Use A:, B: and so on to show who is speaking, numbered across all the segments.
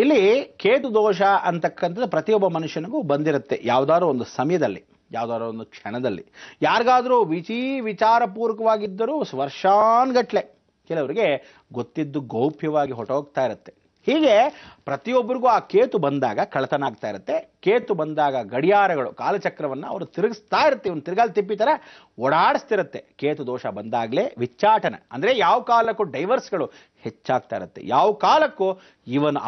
A: ಇಲ್ಲಿ ಕೇತು ದೋಷ ಅಂತಕ್ಕಂಥದ್ದು ಪ್ರತಿಯೊಬ್ಬ ಮನುಷ್ಯನಿಗೂ ಬಂದಿರುತ್ತೆ, ಯಾವುದಾದ್ರೂ ಒಂದು ಸಮಯದಲ್ಲಿ, ಯಾವುದಾದ್ರೂ ಒಂದು ಕ್ಷಣದಲ್ಲಿ. ಯಾರಿಗಾದರೂ ವಿಚಾರಪೂರ್ವಕವಾಗಿದ್ದರೂ ವರ್ಷಾನ್ಗಟ್ಲೆ, ಕೆಲವರಿಗೆ ಗೊತ್ತಿದ್ದು ಗೌಪ್ಯವಾಗಿ ಹೊರಟೋಗ್ತಾ ಇರುತ್ತೆ. ಹೀಗೆ ಪ್ರತಿಯೊಬ್ಬರಿಗೂ ಆ ಕೇತು ಬಂದಾಗ ಕಳ್ಳತನ ಆಗ್ತಾ ಇರುತ್ತೆ. ಕೇತು ಬಂದಾಗ ಗಡಿಯಾರಗಳು ಕಾಲಚಕ್ರವನ್ನು ಅವರು ತಿರುಗಿಸ್ತಾ ಇರುತ್ತೆ, ಇವನು ತಿರುಗಾಲ್ ತಿಪ್ಪಿ ಥರ ಓಡಾಡಿಸ್ತಿರುತ್ತೆ. ಕೇತು ದೋಷ ಬಂದಾಗಲೇ ವಿಚ್ಚಾಟನ, ಅಂದರೆ ಯಾವ ಕಾಲಕ್ಕೂ ಡೈವರ್ಸ್ಗಳು ಹೆಚ್ಚಾಗ್ತಾ ಇರುತ್ತೆ. ಯಾವ ಕಾಲಕ್ಕೂ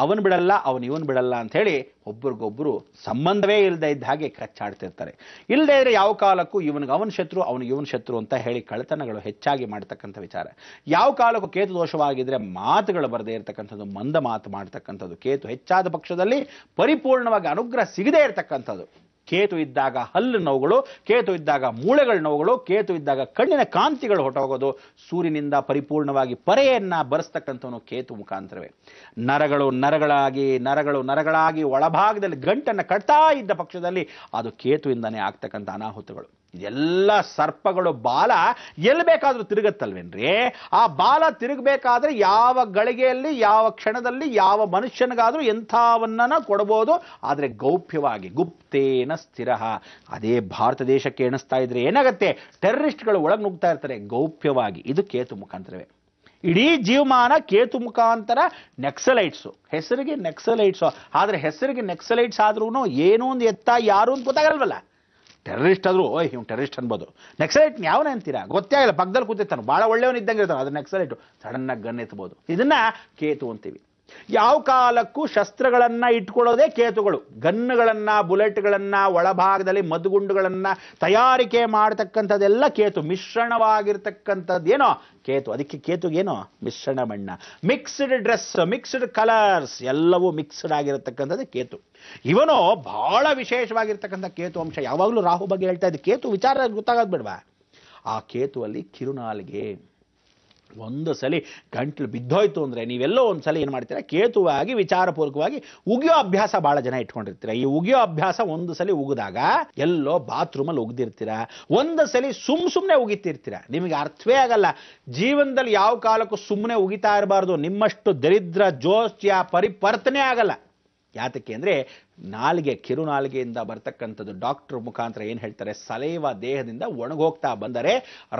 A: ಅವನು ಬಿಡಲ್ಲ, ಇವನು ಬಿಡಲ್ಲ ಅಂಥೇಳಿ ಒಬ್ರಿಗೊಬ್ಬರು ಸಂಬಂಧವೇ ಇಲ್ಲದೆ ಇದ್ದ ಹಾಗೆ ಕಚ್ಚಾಡ್ತಿರ್ತಾರೆ. ಇಲ್ಲದೇ ಇದ್ರೆ ಯಾವ ಕಾಲಕ್ಕೂ ಅವನ ಶತ್ರು, ಇವನ ಶತ್ರು ಅಂತ ಹೇಳಿ ಕಳ್ಳತನಗಳು ಹೆಚ್ಚಾಗಿ ಮಾಡ್ತಕ್ಕಂಥ ವಿಚಾರ. ಯಾವ ಕಾಲಕ್ಕೂ ಕೇತು ದೋಷವಾಗಿದ್ರೆ ಮಾತುಗಳು ಬರದೇ ಇರತಕ್ಕಂಥದ್ದು, ಮಂದ ಮಾತು ಮಾಡ್ತಕ್ಕಂಥದ್ದು. ಕೇತು ಹೆಚ್ಚಾದ ಪಕ್ಷದಲ್ಲಿ ಪರಿಪೂರ್ಣವಾಗಿ ಅನುಗ್ರಹ ಸಿಗದೇ ಇರತಕ್ಕಂಥದ್ದು. ಕೇತು ಇದ್ದಾಗ ಹಲ್ಲು ನೋವುಗಳು, ಕೇತು ಇದ್ದಾಗ ಮೂಳೆಗಳ ನೋವುಗಳು, ಕೇತು ಇದ್ದಾಗ ಕಣ್ಣಿನ ಕಾಂತಿಗಳು ಹೊರಟೋಗೋದು, ಸೂರ್ಯನಿಂದ ಪರಿಪೂರ್ಣವಾಗಿ ಪರೆಯನ್ನ ಬರೆಸ್ತಕ್ಕಂಥವನು ಕೇತು ಮುಖಾಂತರವೇ. ನರಗಳಾಗಿ ಒಳಭಾಗದಲ್ಲಿ ಗಂಟನ್ನು ಕಟ್ತಾ ಇದ್ದ ಪಕ್ಷದಲ್ಲಿ ಅದು ಕೇತುವಿಂದನೇ ಆಗ್ತಕ್ಕಂಥ ಅನಾಹುತಗಳು. ಎಲ್ಲ ಸರ್ಪಗಳು ಬಾಲ ಎಲ್ಲಿ ಬೇಕಾದ್ರೂ ತಿರುಗತ್ತಲ್ವೇನ್ರಿ? ಆ ಬಾಲ ತಿರುಗಬೇಕಾದ್ರೆ ಯಾವ ಗಳಿಗೆಯಲ್ಲಿ, ಯಾವ ಕ್ಷಣದಲ್ಲಿ, ಯಾವ ಮನುಷ್ಯನಿಗಾದ್ರೂ ಎಂಥವನ್ನ ಕೊಡಬಹುದು, ಆದರೆ ಗೌಪ್ಯವಾಗಿ, ಗುಪ್ತೇನ ಸ್ಥಿರ. ಅದೇ ಭಾರತ ದೇಶಕ್ಕೆ ಎಣಿಸ್ತಾ ಇದ್ರೆ ಏನಾಗತ್ತೆ, ಟೆರರಿಸ್ಟ್ಗಳು ಒಳಗೆ ನುಗ್ತಾ ಇರ್ತಾರೆ ಗೌಪ್ಯವಾಗಿ. ಇದು ಕೇತು ಮುಖಾಂತರವೇ. ಇಡೀ ಜೀವಮಾನ ಕೇತು ಮುಖಾಂತರ ನೆಕ್ಸಲೈಟ್ಸು, ಹೆಸರಿಗೆ ನೆಕ್ಸಲೈಟ್ಸು. ಆದರೆ ಹೆಸರಿಗೆ ನೆಕ್ಸಲೈಟ್ಸ್ ಆದ್ರೂ ಏನೋ ಒಂದು ಯಾರು ಅಂತ ಗೊತ್ತಾಗಲ್ವಲ್ಲ. ಟೆರರಿಸ್ಟ್ ಆದ್ರೂ ಇವ್ನು ಟೆರರಿಸ್ಟ್ ಅನ್ಬೋದು, ನೆಕ್ಸಲೈಟ್ ಯಾವನ ಅಂತೀರಾ ಗೊತ್ತೇ ಆಗಿಲ್ಲ, ಪಕ್ಕದಲ್ಲಿ ಕೂತಿರ್ತಾನೆ, ಭಾಳ ಒಳ್ಳೆಯವನು ಇದ್ದಂಗೆ ಇರ್ತಾನೆ, ಅದ್ರ ನೆಕ್ಸಲೈಟು ಸಡನ್ ಆಗಿ ಗನ್ ಎತ್ತಬಹುದು. ಇದನ್ನ ಕೇತು ಅಂತೀವಿ. ಯಾವ ಕಾಲಕ್ಕೂ ಶಸ್ತ್ರಗಳನ್ನ ಇಟ್ಕೊಳ್ಳೋದೇ ಕೇತುಗಳು. ಗನ್ನುಗಳನ್ನ, ಬುಲೆಟ್ಗಳನ್ನ, ಒಳಭಾಗದಲ್ಲಿ ಮದ್ದುಗುಂಡುಗಳನ್ನ ತಯಾರಿಕೆ ಮಾಡತಕ್ಕಂಥದ್ದೆಲ್ಲ ಕೇತು. ಮಿಶ್ರಣವಾಗಿರ್ತಕ್ಕಂಥದ್ದೇನೋ ಕೇತು. ಅದಕ್ಕೆ ಕೇತುಗೇನೋ ಮಿಶ್ರಣ ಬಣ್ಣ, ಮಿಕ್ಸ್ಡ್ ಡ್ರೆಸ್, ಮಿಕ್ಸ್ಡ್ ಕಲರ್ಸ್, ಎಲ್ಲವೂ ಮಿಕ್ಸ್ಡ್ ಆಗಿರತಕ್ಕಂಥದ್ದು ಕೇತು. ಇವನು ಬಹಳ ವಿಶೇಷವಾಗಿರ್ತಕ್ಕಂಥ ಕೇತು ಅಂಶ. ಯಾವಾಗಲೂ ರಾಹು ಬಗ್ಗೆ ಹೇಳ್ತಾ ಇದ್ದೆ, ಕೇತು ವಿಚಾರ ಗೊತ್ತಾಗೋದು ಬಿಡ್ವಾ. ಆ ಕೇತುವಲ್ಲಿ ಕಿರುನಾಲಿಗೆ. ಒಂದು ಸಲ ಗಂಟ್ಲು ಬಿದ್ದೋಯ್ತು ಅಂದರೆ ನೀವೆಲ್ಲೋ ಒಂದು ಸಲ ಏನು ಮಾಡ್ತೀರಾ, ಕೇತುವಾಗಿ ವಿಚಾರಪೂರ್ವಕವಾಗಿ ಉಗಿಯೋ ಅಭ್ಯಾಸ ಭಾಳ ಜನ ಇಟ್ಕೊಂಡಿರ್ತೀರ. ಈ ಉಗಿಯೋ ಅಭ್ಯಾಸ ಒಂದು ಸಲ ಉಗಿದಾಗ ಎಲ್ಲೋ ಬಾತ್ರೂಮಲ್ಲಿ ಉಗ್ದಿರ್ತೀರ, ಒಂದು ಸಲ ಸುಮ್ಮನೆ ಉಗಿತಿರ್ತೀರ, ನಿಮಗೆ ಅರ್ಥವೇ ಆಗಲ್ಲ. ಜೀವನದಲ್ಲಿ ಯಾವ ಕಾಲಕ್ಕೂ ಸುಮ್ಮನೆ ಉಗಿತಾ ಇರಬಾರ್ದು. ನಿಮ್ಮಷ್ಟು ದರಿದ್ರ ಜೋಸ್ಯ ಪರಿವರ್ತನೆ ಆಗಲ್ಲ. ಯಾತಕ್ಕೆ ಅಂದರೆ ನಾಲಿಗೆ, ಕಿರುನಾಲಿಗೆಯಿಂದ ಬರ್ತಕ್ಕಂಥದ್ದು ಡಾಕ್ಟರ್ ಮುಖಾಂತರ ಏನು ಹೇಳ್ತಾರೆ, ಸಲೈವ ದೇಹದಿಂದ ಒಣಗೋಗ್ತಾ ಬಂದರೆ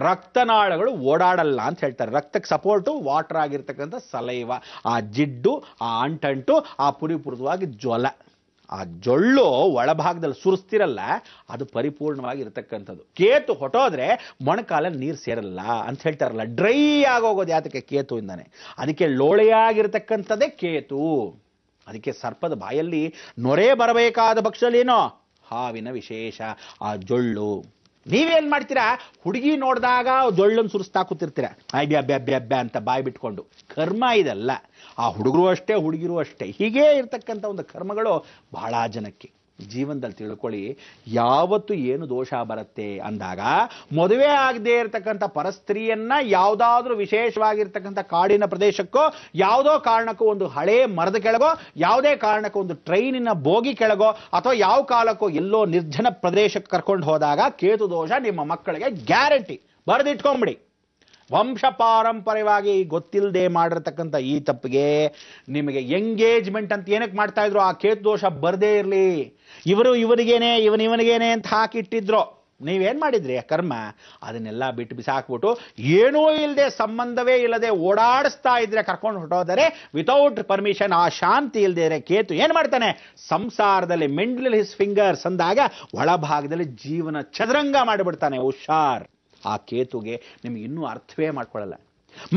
A: ರಕ್ತನಾಳಗಳು ಓಡಾಡಲ್ಲ ಅಂತ ಹೇಳ್ತಾರೆ. ರಕ್ತಕ್ಕೆ ಸಪೋರ್ಟು ವಾಟರ್ ಆಗಿರ್ತಕ್ಕಂಥ ಸಲೈವ, ಆ ಜಿಡ್ಡು, ಆ ಅಂಟಂಟು, ಆ ಪುರಿಪುರಿತವಾಗಿ ಜ್ವಲ, ಆ ಜೊಳ್ಳು ಒಳಭಾಗದಲ್ಲಿ ಸುರಿಸ್ತಿರಲ್ಲ, ಅದು ಪರಿಪೂರ್ಣವಾಗಿ ಇರತಕ್ಕಂಥದ್ದು. ಕೇತು ಹೊಟ್ಟೋದ್ರೆ ಮೊಣಕಾಲಲ್ಲಿ ನೀರು ಸೇರಲ್ಲ ಅಂತ ಹೇಳ್ತಾರಲ್ಲ, ಡ್ರೈ ಆಗೋಗೋದು ಯಾತಕ್ಕೆ, ಕೇತುವಿಂದಾನೆ. ಅದಕ್ಕೆ ಲೋಳೆಯಾಗಿರ್ತಕ್ಕಂಥದ್ದೇ ಕೇತು. ಅದಕ್ಕೆ ಸರ್ಪದ ಬಾಯಲ್ಲಿ ನೊರೆ ಬರಬೇಕಾದ ಪಕ್ಷದಲ್ಲಿ ಏನೋ ಹಾವಿನ ವಿಶೇಷ, ಆ ಜೊಳ್ಳು. ನೀವೇನ್ ಮಾಡ್ತೀರಾ, ಹುಡುಗಿ ನೋಡಿದಾಗ ಜೊಳ್ಳನ್ನು ಸುರಿಸ್ತಾ ಕೂತಿರ್ತೀರ, ಅಬ್ಬ್ಯಾ ಅಂತ ಬಾಯಿ ಬಿಟ್ಕೊಂಡು. ಕರ್ಮ ಇದಲ್ಲ. ಆ ಹುಡುಗರು ಅಷ್ಟೇ, ಹುಡುಗಿರು ಅಷ್ಟೇ. ಹೀಗೇ ಇರ್ತಕ್ಕಂಥ ಒಂದು ಕರ್ಮಗಳು ಬಹಳ ಜನಕ್ಕೆ. ಜೀವನದಲ್ಲಿ ತಿಳ್ಕೊಳ್ಳಿ, ಯಾವತ್ತು ಏನು ದೋಷ ಬರುತ್ತೆ ಅಂದಾಗ ಮದುವೆ ಆಗದೆ ಇರತಕ್ಕಂಥ ಪರಸ್ತ್ರೀಯನ್ನ ಯಾವುದಾದ್ರೂ ವಿಶೇಷವಾಗಿರ್ತಕ್ಕಂಥ ಕಾಡಿನ ಪ್ರದೇಶಕ್ಕೋ, ಯಾವುದೋ ಕಾರಣಕ್ಕೂ ಒಂದು ಹಳೆ ಮರದ ಕೆಳಗೋ, ಯಾವುದೇ ಕಾರಣಕ್ಕೂ ಒಂದು ಟ್ರೈನಿನ ಬೋಗಿ ಕೆಳಗೋ, ಅಥವಾ ಯಾವ ಕಾಲಕ್ಕೋ ಎಲ್ಲೋ ನಿರ್ಜನ ಪ್ರದೇಶಕ್ಕೆ ಕರ್ಕೊಂಡು ಹೋದಾಗ ಕೇತು ದೋಷ ನಿಮ್ಮ ಮಕ್ಕಳಿಗೆ ಗ್ಯಾರಂಟಿ. ಬರೆದಿಟ್ಕೊಂಬಿಡಿ. ವಂಶ ಪಾರಂಪರ್ಯವಾಗಿ ಗೊತ್ತಿಲ್ಲದೆ ಮಾಡಿರ್ತಕ್ಕಂಥ ಈ ತಪ್ಪಿಗೆ ನಿಮಗೆ ಎಂಗೇಜ್ಮೆಂಟ್ ಅಂತ ಏನಕ್ಕೆ ಮಾಡ್ತಾ ಇದ್ರು, ಆ ಕೇತು ದೋಷ ಬರದೇ ಇರಲಿ, ಇವನಿಗೇನೆ ಇವನಿಗೇನೆ ಅಂತ ಹಾಕಿಟ್ಟಿದ್ರು. ನೀವೇನ್ ಮಾಡಿದ್ರಿ ಕರ್ಮ, ಅದನ್ನೆಲ್ಲ ಬಿಟ್ಟು ಬಿಸಾಕ್ಬಿಟ್ಟು ಏನೂ ಇಲ್ಲದೆ, ಸಂಬಂಧವೇ ಇಲ್ಲದೆ ಓಡಾಡಿಸ್ತಾ ಇದ್ರೆ, ಕರ್ಕೊಂಡು ಹೊರಟೋದರೆ ವಿತೌಟ್ ಪರ್ಮಿಷನ್, ಆ ಶಾಂತಿ ಇಲ್ಲದೆ ಕೇತು ಏನ್ ಮಾಡ್ತಾನೆ, ಸಂಸಾರದಲ್ಲಿ ಮೆಂಡಲ್ ಹಿಸ್ ಫಿಂಗರ್ಸ್ ಅಂದಾಗ ಒಳಭಾಗದಲ್ಲಿ ಜೀವನ ಚದುರಂಗ ಮಾಡಿಬಿಡ್ತಾನೆ. ಹುಷಾರ್. ಆ ಕೇತುಗೆ ನಿಮ್ಗೆ ಇನ್ನೂ ಅರ್ಥವೇ ಮಾಡ್ಕೊಳ್ಳಲ್ಲ.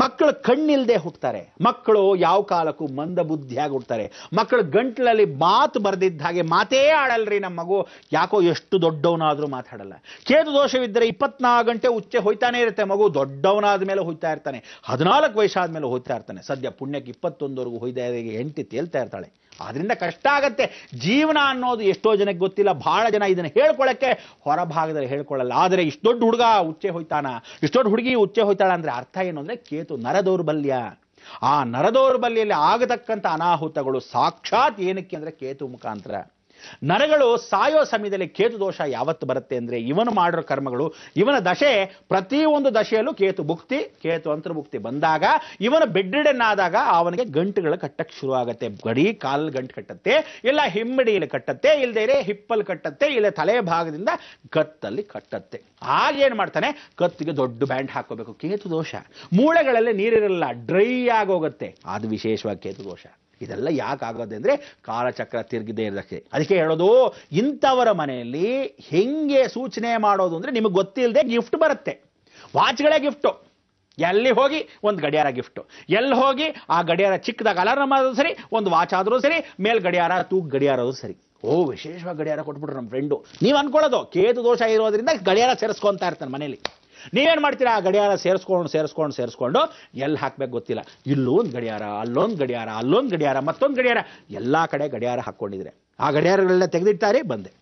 A: ಮಕ್ಕಳು ಕಣ್ಣಿಲ್ದೆ ಹುಟ್ಟುತ್ತಾರೆ. ಮಕ್ಕಳು ಯಾವ ಕಾಲಕ್ಕೂ ಮಂದ ಬುದ್ಧಿಯಾಗಿ ಹುಟ್ಟುತ್ತಾರೆ. ಮಕ್ಕಳು ಗಂಟ್ಲಲ್ಲಿ ಮಾತು ಬರೆದಿದ್ದ ಹಾಗೆ ಮಾತೇ ಆಡಲ್ರಿ ನಮ್ಮ ಮಗು. ಯಾಕೋ ಎಷ್ಟು ದೊಡ್ಡವನಾದ್ರೂ ಮಾತಾಡಲ್ಲ. ಕೇತು ದೋಷವಿದ್ದರೆ 24 ಗಂಟೆ ಉಚ್ಚೆ ಹೋಯ್ತಾನೆ ಇರುತ್ತೆ ಮಗು. ದೊಡ್ಡವನಾದ ಮೇಲೆ ಹೋಯ್ತಾ ಇರ್ತಾನೆ, 14 ವಯಸ್ಸಾದ ಮೇಲೆ ಹೋಯ್ತಾ ಇರ್ತಾನೆ. ಸದ್ಯ ಪುಣ್ಯಕ್ಕೆ 21ವರೆಗೂ ಹೋಯ್ತಾ ಹೆಂಡತಿ ತೇಲ್ತಾ ಇರ್ತಾಳೆ. ಆದ್ರಿಂದ ಕಷ್ಟ ಆಗತ್ತೆ. ಜೀವನ ಅನ್ನೋದು ಎಷ್ಟೋ ಜನಕ್ಕೆ ಗೊತ್ತಿಲ್ಲ. ಬಹಳ ಜನ ಇದನ್ನು ಹೇಳ್ಕೊಳ್ಳಕ್ಕೆ ಹೊರಭಾಗದಲ್ಲಿ ಹೇಳ್ಕೊಳ್ಳಲ್ಲ. ಆದರೆ ಇಷ್ಟು ದೊಡ್ಡ ಹುಡುಗ ಉಚ್ಚೆ ಹೋಯ್ತಾನ, ಇಷ್ಟು ದೊಡ್ಡ ಹುಡುಗಿ ಉಚ್ಚೆ ಹೋಯ್ತಾಳ ಅಂದ್ರೆ ಅರ್ಥ ಏನು ಅಂದ್ರೆ ಕೇತು ನರದೌರ್ಬಲ್ಯ. ಆ ನರದೌರ್ಬಲ್ಯಲ್ಲಿ ಆಗತಕ್ಕಂಥ ಅನಾಹುತಗಳು ಸಾಕ್ಷಾತ್ ಏನಕ್ಕೆ ಅಂದ್ರೆ ಕೇತು ಮುಖಾಂತರ. ನರಗಳು ಸಾಯೋ ಸಮಯದಲ್ಲಿ ಕೇತು ದೋಷ ಯಾವತ್ತು ಬರುತ್ತೆ ಅಂದ್ರೆ ಇವನು ಮಾಡಿರೋ ಕರ್ಮಗಳು, ಇವನ ದಶೆ, ಪ್ರತಿಯೊಂದು ದಶೆಯಲ್ಲೂ ಕೇತು ಭುಕ್ತಿ, ಕೇತು ಅಂತರ್ಭುಕ್ತಿ ಬಂದಾಗ ಇವನ ಬೆಡ್ರಿಡನ್ ಆದಾಗ ಅವನಿಗೆ ಗಂಟುಗಳು ಕಟ್ಟಕ್ಕೆ ಶುರು ಆಗುತ್ತೆ. ಗಡಿ ಕಾಲ್ ಗಂಟು ಕಟ್ಟತ್ತೆ, ಇಲ್ಲ ಹಿಮ್ಮಡಿಯಲ್ಲಿ ಕಟ್ಟತ್ತೆ, ಇಲ್ಲದೆ ಹಿಪ್ಪಲ್ಲಿ ಕಟ್ಟತ್ತೆ, ಇಲ್ಲ ತಲೆ ಭಾಗದಿಂದ ಕತ್ತಲ್ಲಿ ಕಟ್ಟತ್ತೆ. ಆಗೇನ್ ಮಾಡ್ತಾನೆ, ಕತ್ತಿಗೆ ದೊಡ್ಡ ಬ್ಯಾಂಡ್ ಹಾಕೋಬೇಕು. ಕೇತು ದೋಷ. ಮೂಳೆಗಳಲ್ಲಿ ನೀರಿರಲ್ಲ, ಡ್ರೈ ಆಗೋಗುತ್ತೆ. ಅದು ವಿಶೇಷವಾಗಿ ಕೇತು ದೋಷ. ಇದೆಲ್ಲ ಯಾಕೆ ಆಗೋದು ಅಂದ್ರೆ ಕಾಲಚಕ್ರ ತಿರುಗಿದೆ ಇರೋದಕ್ಕೆ. ಅದಕ್ಕೆ ಹೇಳೋದು, ಇಂಥವರ ಮನೆಯಲ್ಲಿ ಹೆಂಗೆ ಸೂಚನೆ ಮಾಡೋದು ಅಂದ್ರೆ ನಿಮಗೆ ಗೊತ್ತಿಲ್ಲದೆ ಗಿಫ್ಟ್ ಬರುತ್ತೆ. ವಾಚ್ಗಳೇ ಗಿಫ್ಟು. ಎಲ್ಲಿ ಹೋಗಿ ಒಂದು ಗಡಿಯಾರ ಗಿಫ್ಟು, ಎಲ್ಲಿ ಹೋಗಿ ಆ ಗಡಿಯಾರ ಚಿಕ್ಕದಾಗ ಅಲಾರ್ಮ್ ಆದ್ರೂ ಸರಿ, ಒಂದು ವಾಚ್ ಆದ್ರೂ ಸರಿ, ಮೇಲ್ ಗಡಿಯಾರ ತೂಕ್ ಗಡಿಯಾರ ಆದ್ರೂ ಸರಿ. ವಿಶೇಷವಾಗಿ ಗಡಿಯಾರ ಕೊಟ್ಬಿಟ್ರು ನಮ್ಮ ಫ್ರೆಂಡು. ನೀವು ಅನ್ಕೊಳ್ಳೋದು ಕೇತು ದೋಷ ಇರೋದ್ರಿಂದ ಗಡಿಯಾರ ಸೇರಿಸ್ಕೊಂತ ಇರ್ತಾನೆ ಮನೇಲಿ. ನೀವೇನ್ ಮಾಡ್ತೀರಾ, ಆ ಗಡಿಯಾರ ಸೇರಿಸ್ಕೊಂಡು ಎಲ್ಲಿ ಹಾಕ್ಬೇಕು ಗೊತ್ತಿಲ್ಲ, ಇಲ್ಲೊಂದು ಗಡಿಯಾರ, ಅಲ್ಲೊಂದು ಗಡಿಯಾರ, ಅಲ್ಲೊಂದು ಗಡಿಯಾರ, ಮತ್ತೊಂದು ಗಡಿಯಾರ, ಎಲ್ಲಾ ಕಡೆ ಗಡಿಯಾರ ಹಾಕೊಂಡಿದ್ರೆ ಆ ಗಡಿಯಾರಗಳೆಲ್ಲ ತೆಗೆದಿಟ್ಟಾರೆ ಬಂದೆ.